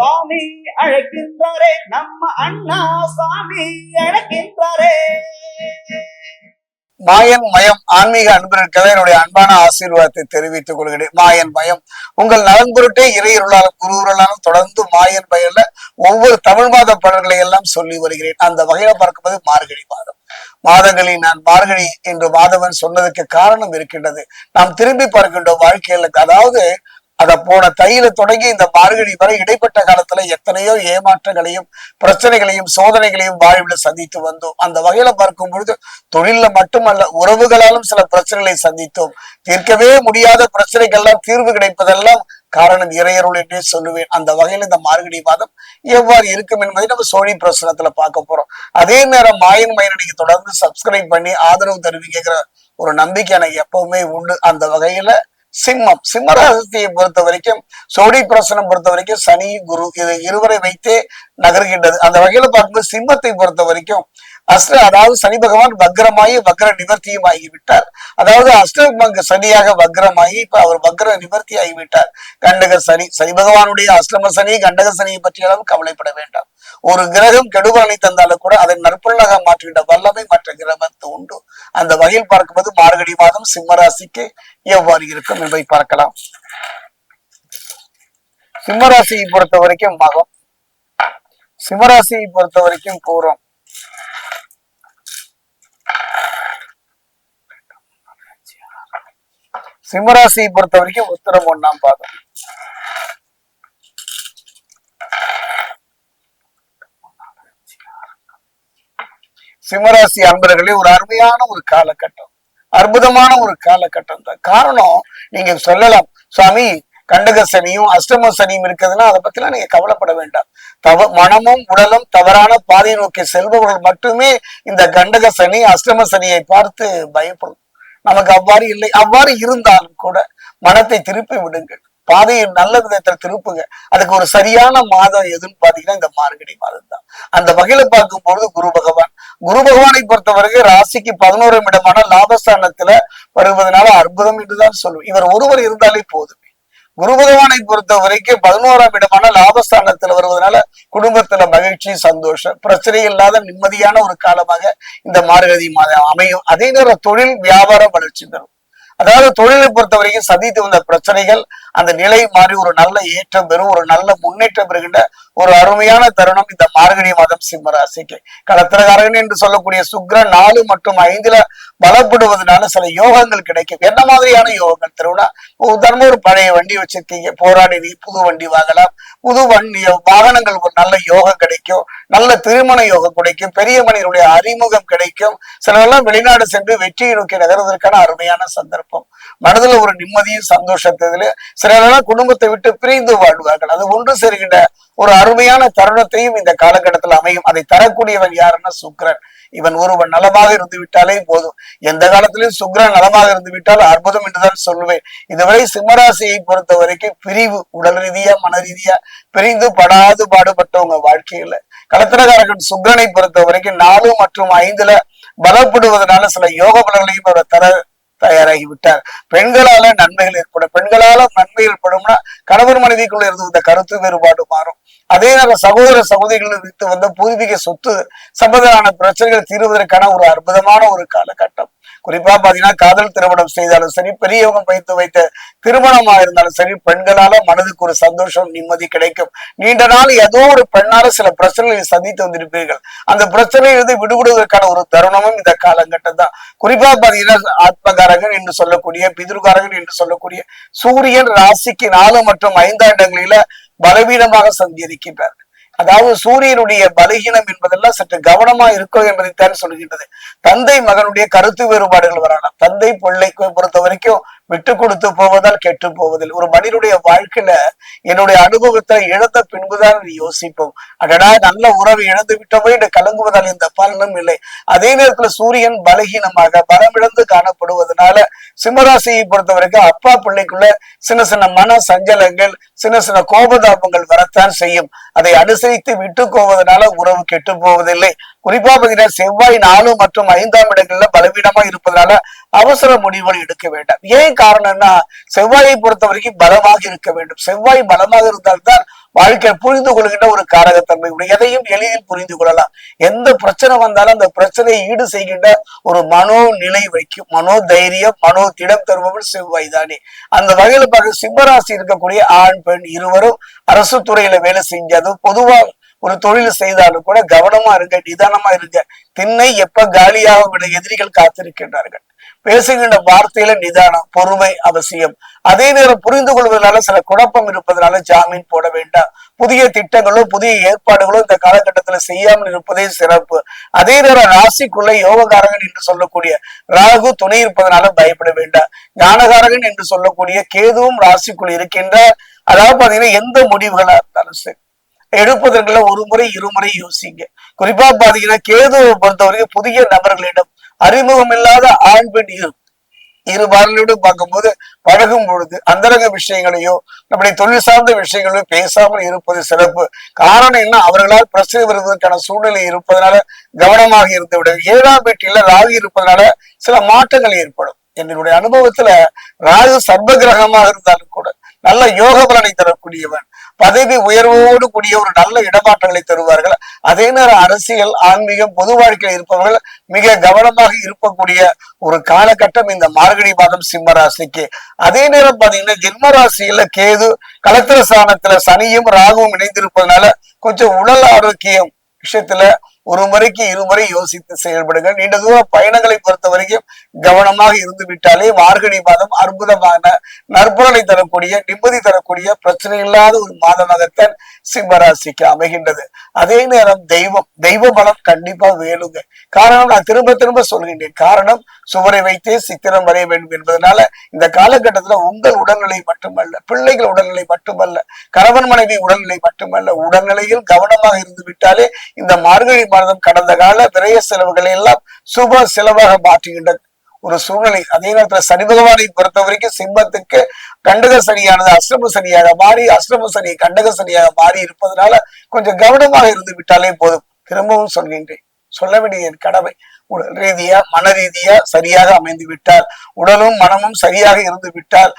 சாமி அழைக்கின்றாரே, நம்ம அண்ணா சாமி அழைக்கின்றாரே. மாயன் மயம் ஆன்மீக அன்பர்களுக்கு என்னுடைய அன்பான ஆசீர்வாதத்தை தெரிவித்துக் கொள்கிறேன். மாயன் மயம் உங்கள் நலன் பொருட்டே இறையுருளாலும் குருவுருளாலும் தொடர்ந்து மாயன் பயன்ல ஒவ்வொரு தமிழ் மாத பலன்களை எல்லாம் சொல்லி வருகிறேன். அந்த வகையில பார்க்கும்போது மார்கழி மாதம் மாதங்களில் நான் மார்கழி என்று மாதவன் சொன்னதுக்கு காரணம் இருக்கின்றது. நாம் திரும்பி பார்க்கின்றோம் வாழ்க்கையில. அதாவது அத போன தையில தொடங்கி இந்த மார்கழி வரை இடைப்பட்ட காலத்துல எத்தனையோ ஏமாற்றங்களையும் பிரச்சனைகளையும் சோதனைகளையும் வாழ்வில் சந்தித்து வந்தோம். அந்த வகையில பார்க்கும் பொழுது தொழில மட்டுமல்ல உறவுகளாலும் சில பிரச்சனைகளை சந்தித்தோம். தீர்க்கவே முடியாத பிரச்சனைகள்லாம் தீர்வு கிடைப்பதெல்லாம் காரணம் இறையருள் என்றே சொல்லுவேன். அந்த வகையில இந்த மார்கழி மாதம் எவ்வாறு இருக்கும் என்பதை நம்ம சோழி பிரசனத்துல பார்க்க போறோம். அதே நேரம் மாயன் மயனை நீங்க தொடர்ந்து சப்ஸ்கிரைப் பண்ணி ஆதரவு தருவீங்கிற ஒரு நம்பிக்கை எனக்கு எப்பவுமே உண்டு. அந்த வகையில சிம்ம ராசியை பொறுத்த வரைக்கும் சோழி பிரசனம் பொறுத்த வரைக்கும் சனி குரு இது இருவரை வைத்தே நகர்கின்றது. அந்த வகையில பார்க்கும்போது சிம்மத்தை பொறுத்த வரைக்கும் அதாவது சனி பகவான் வக்ரமாகி வக்ர நிவர்த்தியும் ஆகிவிட்டார். அதாவது அஷ்டம சனியாக வக்ரமாகி இப்ப அவர் வக்ர நிவர்த்தி ஆகிவிட்டார். கண்டக சனி சனி பகவானுடைய அஷ்டம சனி கண்டக சனியை பற்றியெல்லாம் கவலைப்பட வேண்டாம். ஒரு கிரகம் கெடுபலனை தந்தாலும் கூட அதை நற்பலனாக மாற்றுகின்ற வல்லமை மற்ற கிரகத்து உண்டு. அந்த வகையில் பார்க்கும்போது மார்கழி மாதம் சிம்ம ராசிக்கு எவ்வாறு இருக்கும் என்பதை பார்க்கலாம். சிம்மராசியை பொறுத்த வரைக்கும் மகம், சிம்மராசியை பொறுத்த வரைக்கும் பூரம், சிம்மராசியை பொறுத்த வரைக்கும் உத்திரம் 1ஆம் பாதம், சிம்மராசி அன்பர்களே ஒரு அருமையான ஒரு காலகட்டம், அற்புதமான ஒரு காலகட்டம் தான். காரணம் நீங்க சொல்லலாம் சுவாமி கண்டக சனியும் அஷ்டம சனியும் இருக்குதுன்னா அதை பத்திலாம் நீங்க கவலைப்பட வேண்டாம். மனமும் உடலும் தவறான பாதை நோக்கி செல்பவர்கள் மட்டுமே இந்த கண்டக சனி அஷ்டம சனியை பார்த்து பயப்படும். நமக்கு அவ்வாறு இல்லை. அவ்வாறு இருந்தாலும் கூட மனத்தை திருப்பி விடுங்கள், பாதையை நல்ல விதத்துல திருப்புங்க. அதுக்கு ஒரு சரியான மாதம் எதுன்னு பாத்தீங்கன்னா இந்த மார்கழி மாதம் தான். அந்த வகையில பார்க்கும் பொழுது குரு பகவானை பொறுத்தவரைக்கும் ராசிக்கு 11ஆம் இடமான லாபஸ்தானத்துல வருவதனால அற்புதம் என்றுதான் சொல்லுவோம். இவர் ஒருவர் இருந்தாலே போதுமே. குரு பகவானை பொறுத்த வரைக்கும் 11ஆம் இடமான லாபஸ்தானத்துல வருவதனால குடும்பத்துல மகிழ்ச்சி சந்தோஷம் பிரச்சனை இல்லாத நிம்மதியான ஒரு காலமாக இந்த மார்கழி மாதம் அமையும். அதே நேரம் தொழில் வியாபார வளர்ச்சி தரும். அதாவது தொழிலை பொறுத்த வரைக்கும் சந்தித்து வந்த பிரச்சனைகள் அந்த நிலை மாறி ஒரு நல்ல ஏற்றம் பெறும், ஒரு நல்ல முன்னேற்றம் பெறுகின்ற ஒரு அருமையான தருணம் இந்த மார்கழி மாதம் சிம்ம ராசிக்கு. களத்திரகாரகன் என்று சொல்லக்கூடிய சுக்கிரன் 4 மற்றும் 5ல பலப்படுவதனால சில யோகங்கள் கிடைக்கும். என்ன மாதிரியான யோகங்கள் திருவிழா? உதாரணமா ஒரு பழைய வண்டி வச்சிருக்கீங்க, போராடி நீ புது வண்டி வாங்கலாம், புது வண்டி வாகனங்கள் ஒரு நல்ல யோகம் கிடைக்கும், நல்ல திருமண யோகம் கிடைக்கும், பெரிய மனிதனுடைய அறிமுகம் கிடைக்கும். சிலரெல்லாம் வெளிநாடு சென்று வெற்றியை நோக்கி நகர்வதற்கான அருமையான சந்தர்ப்பம். மனதுல ஒரு நிம்மதியும் சந்தோஷத்தில சிலரெல்லாம் குடும்பத்தை விட்டு பிரிந்து வாழ்வார்கள். அது ஒன்று சேர்கின்ற ஒரு அருமையான தருணத்தையும் இந்த காலகட்டத்தில் அமையும். அதை தரக்கூடியவன் யாருன்னா சுக்கிரன். இவன் ஒருவன் நலமாக இருந்து விட்டாலே போதும். எந்த காலத்திலும் சுக்கிரன் நலமாக இருந்து விட்டால் அற்புதம் என்றுதான் சொல்லுவேன். இதுவரை சிம்மராசியை பொறுத்த வரைக்கும் பிரிவு, உடல் ரீதியா மன ரீதியா பிரிந்து படாது பாடுபட்டவங்க வாழ்க்கையில களத்திரகாரகன் சுக்கிரனை பொறுத்த வரைக்கும் 4 மற்றும் 5ல பலப்படுவதனால சில யோக பலன்களையும் அவர் தர தயாராகி விட்டார். பெண்களால நன்மைகள் ஏற்படும். பெண்களால நன்மை ஏற்படும்னா கணவன் மனைவிக்குள்ள இருந்து இந்த கருத்து வேறுபாடு மாறும். அதே நேரம் சகோதர சகோதரிகள் விட்டு வந்த பூர்வீக சொத்து சம்பந்தமான பிரச்சனைகள் தீர்வதற்கான ஒரு அற்புதமான ஒரு காலகட்டம். குறிப்பா பாத்தீங்கன்னா காதல் திருமணம் செய்தாலும் சரி, பெரியவங்க வைத்து வைத்த திருமணமா இருந்தாலும் சரி, பெண்களால மனதுக்கு ஒரு சந்தோஷம் நிம்மதி கிடைக்கும். நீண்ட நாள் ஏதோ ஒரு பெண்ணால சில பிரச்சனைகளை சந்தித்து வந்திருப்பீர்கள். அந்த பிரச்சனையிலிருந்து விடுபடுவதற்கான ஒரு தருணமும் இந்த காலகட்டம் தான். குறிப்பா பாத்தீங்கன்னா ஆத்மகாரகன் என்று சொல்லக்கூடிய பிதுர்காரகன் என்று சொல்லக்கூடிய சூரியன் ராசிக்கு 4 மற்றும் 5ஆம் இடங்களில பலவீனமாக சஞ்சரிக்கின்றார். அதாவது சூரியனுடைய பலகீனம் என்பதெல்லாம் சற்று கவனமா இருக்கும் என்பதைத்தான் சொல்கின்றது. தந்தை மகனுடைய கருத்து வேறுபாடுகள் வரலாம். தந்தை பிள்ளைக்கு பொறுத்த வரைக்கும் விட்டு கொடுத்து போவதால் கெட்டு போவதில் ஒரு மனிதனுடைய வாழ்க்கையில என்னுடைய அனுபவத்தை இழந்த பின்புதான் யோசிப்போம். அடடா நல்ல உறவை இழந்து விட்டோமே என்று கலங்குவதால் இந்த பலனும் இல்லை. அதே நேரத்துல சூரியன் பலகீனமாக பலமிழந்து காணப்படுவதனால சிம்மராசியை பொறுத்த வரைக்கும் அப்பா பிள்ளைக்குள்ள சின்ன சின்ன மன சஞ்சலங்கள் சின்ன சின்ன கோபதாபங்கள் வரத்தான் செய்யும். அதை அனுசரித்து விட்டு போவதனால உறவு கெட்டு போவதில்லை. குறிப்பா பாத்தீங்கன்னா செவ்வாய் 4 மற்றும் 5ஆம் இடங்கள்ல பலவீனமா இருப்பதனால அவசர முடிவுகள் எடுக்க வேண்டாம். ஏன் காரணம்னா செவ்வாயை பொறுத்த வரைக்கும் பலமாக இருக்க வேண்டும். செவ்வாய் பலமாக இருந்தால்தான் வாழ்க்கையை புரிந்து கொள்கின்ற ஒரு காரகத்தன்மை உண்டு. எதையும் எளிதில் புரிந்து கொள்ளலாம். எந்த பிரச்சனை வந்தாலும் அந்த பிரச்சனையை ஈடு செய்கின்ற ஒரு மனோ நிலை வைக்கும். மனோ தைரியம், மனோ திடம் தருபவள் செவ்வாய் தானே. அந்த வகையில பார்க்க சிம்மராசி இருக்கக்கூடிய ஆண் பெண் இருவரும் அரசு துறையில வேலை செஞ்சதும் பொதுவா ஒரு தொழில் செய்தாலும் கூட கவனமா இருங்க, நிதானமா இருங்க. திண்ணை எப்ப காலியாக விட எதிரிகள் காத்திருக்கின்றார்கள். பேசுகின்ற வார்த்தையில நிதானம், பொறுமை அவசியம். அதே நேரம் புரிந்து கொள்வதனால சில குழப்பம் இருப்பதனால ஜாமீன் போட வேண்டாம். புதிய திட்டங்களோ புதிய ஏற்பாடுகளோ இந்த காலகட்டத்துல செய்யாமல் இருப்பதே சிறப்பு. அதே நேரம் ராசிக்குள்ள யோககாரகன் என்று சொல்லக்கூடிய ராகு துணை இருப்பதனால பயப்பட வேண்டாம். ஞானகாரகன் என்று சொல்லக்கூடிய கேதுவும் ராசிக்குள் இருக்கின்ற, அதாவது பாத்தீங்கன்னா எந்த முடிவுகளா இருந்தாலும் சரி எடுப்பதற்குள்ள ஒரு முறை இருமுறை யோசிங்க. குறிப்பா பாத்தீங்கன்னா கேதுவை பொறுத்தவரைக்கும் புதிய நபர்களிடம் அறிமுகம் இல்லாத ஆண் பெண் இரு பாடலோடு பார்க்கும்போது பழகும் பொழுது அந்தரங்க விஷயங்களையோ நம்முடைய தொழில் சார்ந்த விஷயங்களையோ பேசாமல் இருப்பது சிறப்பு. காரணம் என்ன, அவர்களால் பிரச்சனை வருவதற்கான சூழ்நிலை இருப்பதனால கவனமாக இருந்து விட. 7ஆம் வீட்டில ராகு இருப்பதனால சில மாற்றங்கள் ஏற்படும். என்னுடைய அனுபவத்துல ராகு சர்வ கிரகமாக இருந்தாலும் கூட நல்ல யோக பலனை தரக்கூடியவன், பதவி உயர்வோடு கூடிய ஒரு நல்ல இடமாற்றங்களை தருவார்கள். அதே நேரம் அரசியல், ஆன்மீகம், பொது வாழ்க்கையில் இருப்பவர்கள் மிக கவனமாக இருக்கக்கூடிய ஒரு காலகட்டம் இந்த மார்கழி மாதம் சிம்ம ராசிக்கு. அதே நேரம் பாத்தீங்கன்னா ஜென்ம ராசியில கேது, கலத்திர ஸ்தானத்துல சனியும் ராகுவும் இணைந்திருப்பதனால கொஞ்சம் உடல் ஆரோக்கியம் விஷயத்துல ஒரு முறைக்கு இருமுறை யோசித்து செயல்படுங்க. நீண்ட தூர பயணங்களை பொறுத்த வரைக்கும் கவனமாக இருந்து விட்டாலே மார்கழி மாதம் அற்புதமான நற்பலனை தரக்கூடிய, நிம்மதி தரக்கூடிய, பிரச்சனை இல்லாத ஒரு மாதமாகத்தான் சிம்மராசிக்கு அமைகின்றது. அதே நேரம் தெய்வ பலம் கண்டிப்பா வேணுங்க. காரணம் நான் திரும்ப திரும்ப சொல்கின்றேன், காரணம் சுவரை வைத்தே சித்திரம் வரைய வேண்டும் என்பதனால இந்த காலகட்டத்துல உங்கள் உடல்நிலை மட்டுமல்ல, பிள்ளைகள் உடல்நிலை மட்டுமல்ல, கணவன் மனைவி உடல்நிலை மட்டுமல்ல, உடல்நிலையில் கவனமாக இருந்து விட்டாலே இந்த மார்கழி மாதம் கடந்த கால விரய செலவுகளை எல்லாம் சுப செலவாக மாற்றுகின்ற ஒரு சூழ்நிலை. அதே நேரத்துல சனி பகவானை பொறுத்த வரைக்கும் சிம்மத்துக்கு கண்டக சனியானது அஷ்டம சனியாக மாறி, அஷ்டம சனி கண்டக சனியாக மாறி இருப்பதனால கொஞ்சம் கவனமாக இருந்து விட்டாலே போதும். திரும்பவும் சொல்கின்றேன், சொல்ல வேண்டிய என் கடமை. உடல் ரீதியா மன ரீதியா சரியாக அமைந்து விட்டால், உடலும் மனமும் சரியாக இருந்து விட்டால்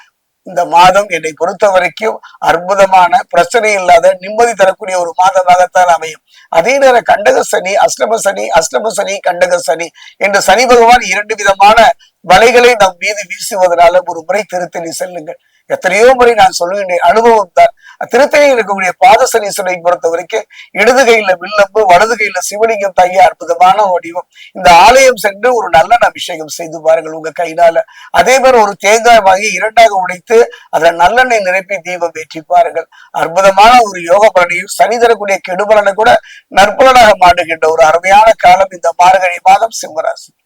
இந்த மாதம் என்னை பொறுத்த வரைக்கும் அற்புதமான, பிரச்சனை இல்லாத, நிம்மதி தரக்கூடிய ஒரு மாதமாகத்தான் அமையும். அதே நேரம் கண்டக சனி, அஷ்டம சனி, அஷ்டம சனி, கண்டக சனி என்று சனி பகவான் 2 விதமான வலைகளை நம் மீது வீசுவதனால ஒரு முறை திருத்தணி செல்லுங்கள். எத்தனையோ முறை நான் சொல்லுகின்றேன், அனுபவம் தான். திருத்தணியில் இருக்கக்கூடிய பாதசனீஸ்வரனை பொறுத்த வரைக்கும் இடது கையில வில்லம்பு, வலது கையில சிவலிங்கம் தாங்கிய அற்புதமான வடிவம். இந்த ஆலயம் சென்று ஒரு நல்ல அபிஷேகம் செய்து பாருங்கள் உங்க கையினால. அதே மாதிரி ஒரு தேங்காய் வாங்கி 2ஆக உடைத்து அதில் நல்லெண்ணெய் நிரப்பி தீபம் ஏற்றி பாருங்கள். அற்புதமான ஒரு யோக பலனையும் சனி தரக்கூடிய கெடுபலனை கூட நற்பலனாக மாட்டுகின்ற ஒரு அருமையான காலம் இந்த மார்கழி மாதம் சிம்மராசி.